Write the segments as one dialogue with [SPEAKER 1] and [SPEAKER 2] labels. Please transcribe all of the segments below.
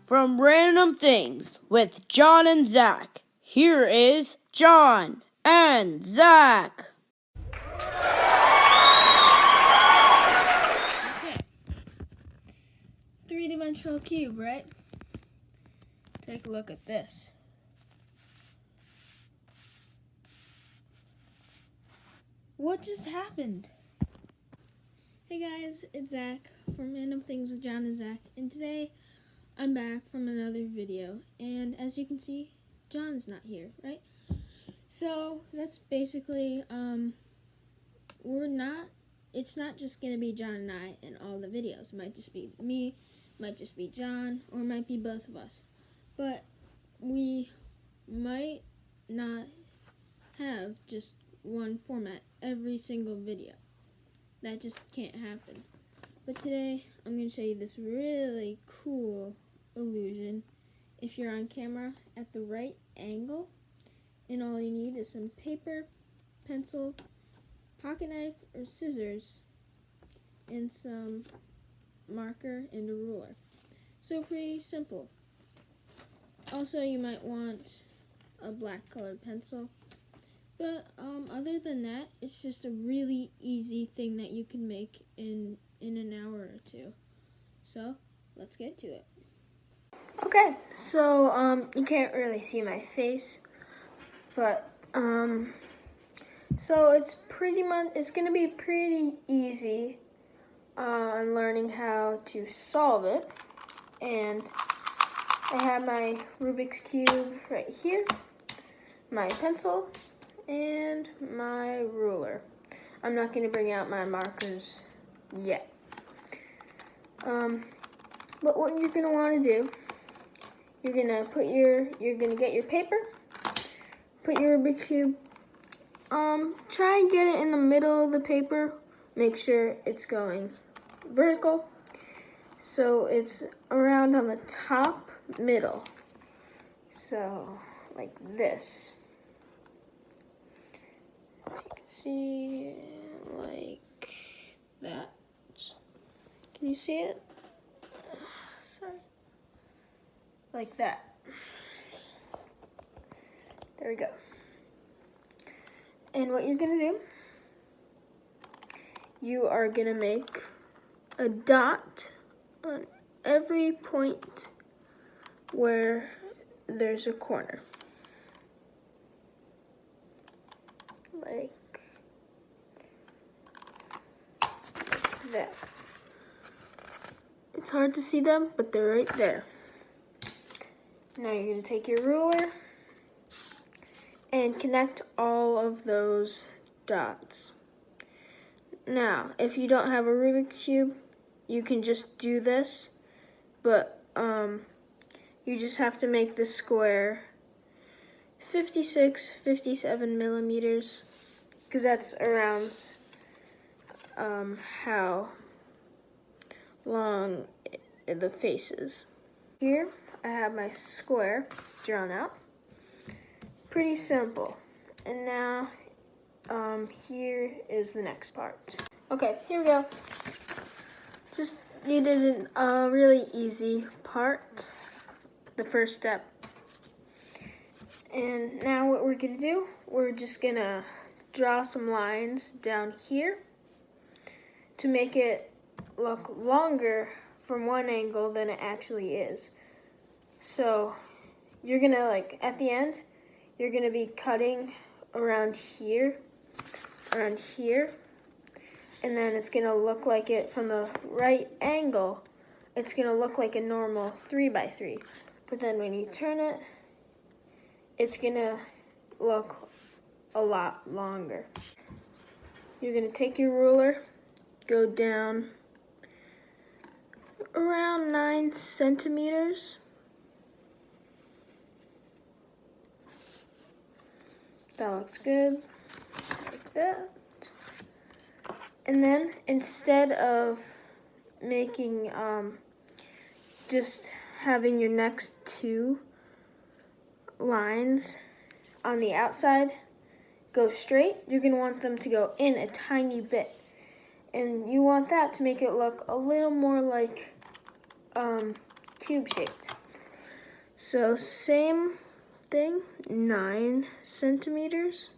[SPEAKER 1] from Random Things with John and Zach. Here is John and Zach.
[SPEAKER 2] Okay. Three-dimensional cube, right? Take a look at this. What just happened? Hey guys, it's Zach from Random Things with John and Zach, and today I'm back from another video, and as you can see, John's not here, right? So that's basically, it's not just gonna be John and I in all the videos. It might just be me, might just be John, or it might be both of us. But we might not have just one format every single video. That just can't happen. But today, I'm going to show you this really cool illusion if you're on camera at the right angle. And all you need is some paper, pencil, pocket knife, or scissors, and some marker and a ruler. So pretty simple. Also, you might want a black colored pencil. But other than that, it's just a really easy thing that you can make in an hour or two. So, let's get to it. Okay, so you can't really see my face, but so it's gonna be pretty easy on learning how to solve it. And I have my Rubik's Cube right here, my pencil, and my ruler. I'm not going to bring out my markers yet. But what you're going to want to do, you're going to get your paper, put your Rubik's Cube, try and get it in the middle of the paper. Make sure it's going vertical, so it's around on the top middle. So, like this. See, like that. Can you see it? Sorry. Like that. There we go. And what you're gonna do, you are gonna make a dot on every point where there's a corner. Like that. It's hard to see them, but they're right there. Now you're going to take your ruler and connect all of those dots. Now, if you don't have a Rubik's Cube, you can just do this, but you just have to make the square 57 millimeters, because that's around how long the face is. Here I have my square drawn out. Pretty simple. And now here is the next part. Okay, here we go. You did a really easy part, the first step. And now what we're gonna do, we're just gonna draw some lines down here to make it look longer from one angle than it actually is. So you're gonna, like, at the end, you're gonna be cutting around here, and then it's gonna look like it from the right angle. It's gonna look like a normal 3x3, but then when you turn it, it's gonna look a lot longer. You're gonna take your ruler, go down around 9 centimeters. That looks good, like that. And then instead of making, just having your next two lines on the outside go straight, you're going to want them to go in a tiny bit. And you want that to make it look a little more like cube shaped. So same thing, 9 centimeters.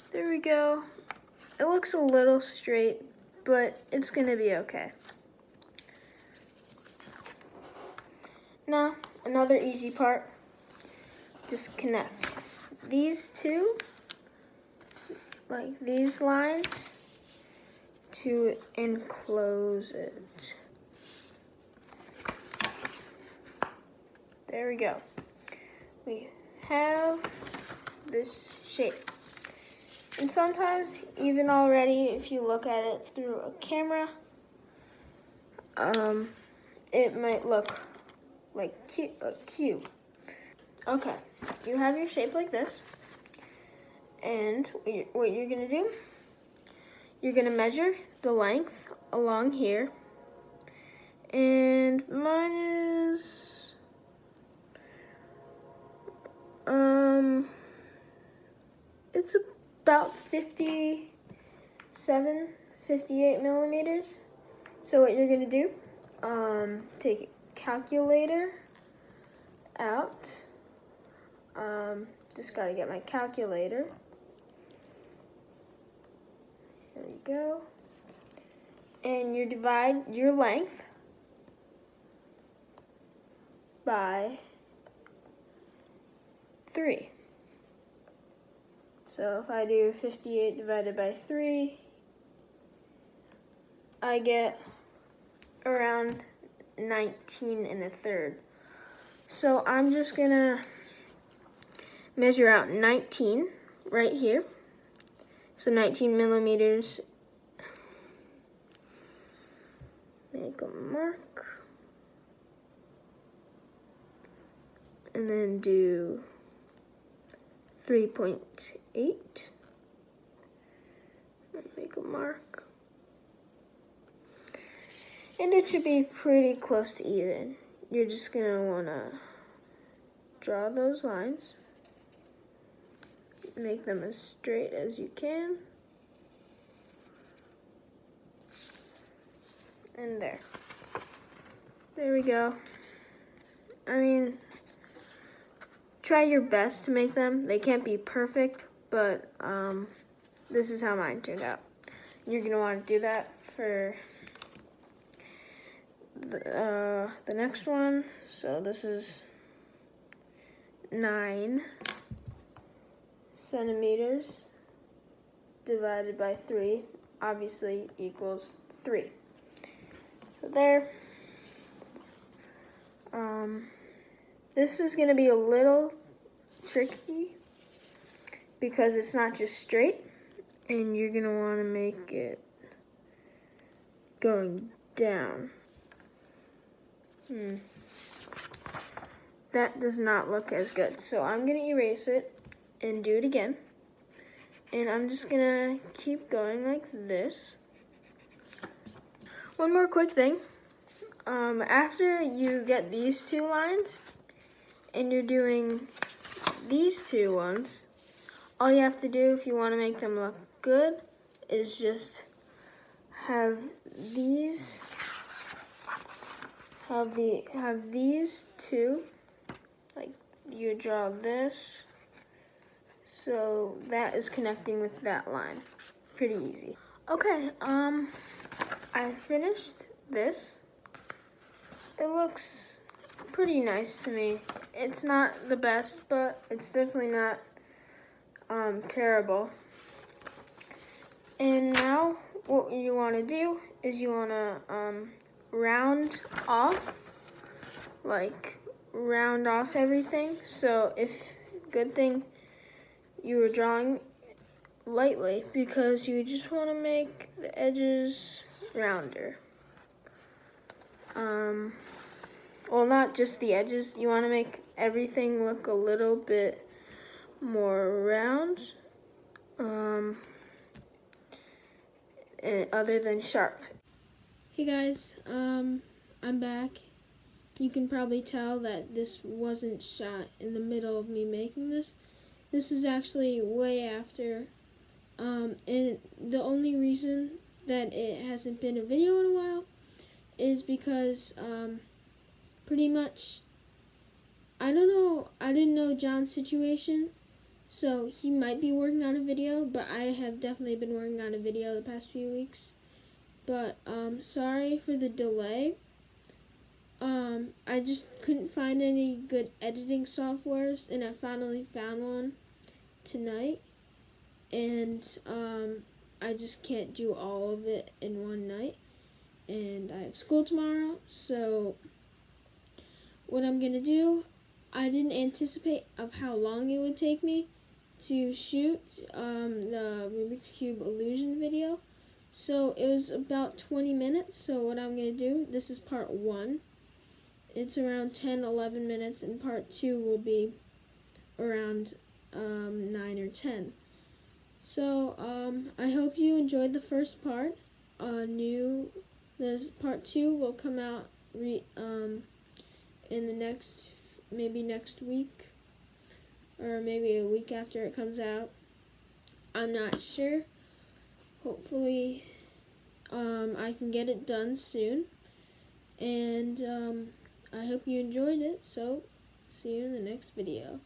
[SPEAKER 2] There we go. It looks a little straight, but it's gonna be okay. Now, another easy part, just connect these two, like these lines, to enclose it. There we go. We have this shape. And sometimes, even already, if you look at it through a camera, it might look like a cube. Okay, you have your shape like this. And what you're gonna do, you're gonna measure the length along here. And mine is, it's about 57, 58 millimeters. So what you're gonna do, take a calculator out. Just gotta get my calculator. There you go. And you divide your length by 3. So if I do 58 divided by 3, I get around 19 1/3. So I'm just gonna measure out 19 right here. So 19 millimeters. Make a mark. And then do 3.8. Make a mark. And it should be pretty close to even. You're just gonna wanna draw those lines. Make them as straight as you can. And there. There we go. I mean, try your best to make them. They can't be perfect, but this is how mine turned out. You're gonna want to do that for the next one. So this is 9 centimeters divided by 3, obviously equals 3. So there. This is gonna be a little tricky because it's not just straight, and you're gonna want to make it going down. That does not look as good, so I'm gonna erase it and do it again. And I'm just gonna keep going like this. One more quick thing. After you get these 2 lines and you're doing these 2 ones, all you have to do if you want to make them look good is just have these 2, like you draw this, so that is connecting with that line. Pretty easy. Okay, I finished this. It looks pretty nice to me. It's not the best, but it's definitely not terrible. And now what you want to do is you want to round off everything. So good thing you were drawing lightly, because you just want to make the edges rounder. Well, not just the edges. You want to make everything look a little bit more round, other than sharp. Hey guys, I'm back. You can probably tell that this wasn't shot in the middle of me making this. This is actually way after, and the only reason that it hasn't been a video in a while is because pretty much, I don't know, I didn't know John's situation, so he might be working on a video, but I have definitely been working on a video the past few weeks. But sorry for the delay. I just couldn't find any good editing softwares, and I finally found one tonight. And I just can't do all of it in one night. And I have school tomorrow, so what I'm gonna do, I didn't anticipate of how long it would take me to shoot the Rubik's Cube illusion video. So it was about 20 minutes. So what I'm going to do, this is part 1. It's around 10-11 minutes, and part 2 will be around 9 or 10. So I hope you enjoyed the first part. This part 2 will come out in the next week, or maybe a week after it comes out. I'm not sure. Hopefully I can get it done soon, and I hope you enjoyed it. So see you in the next video.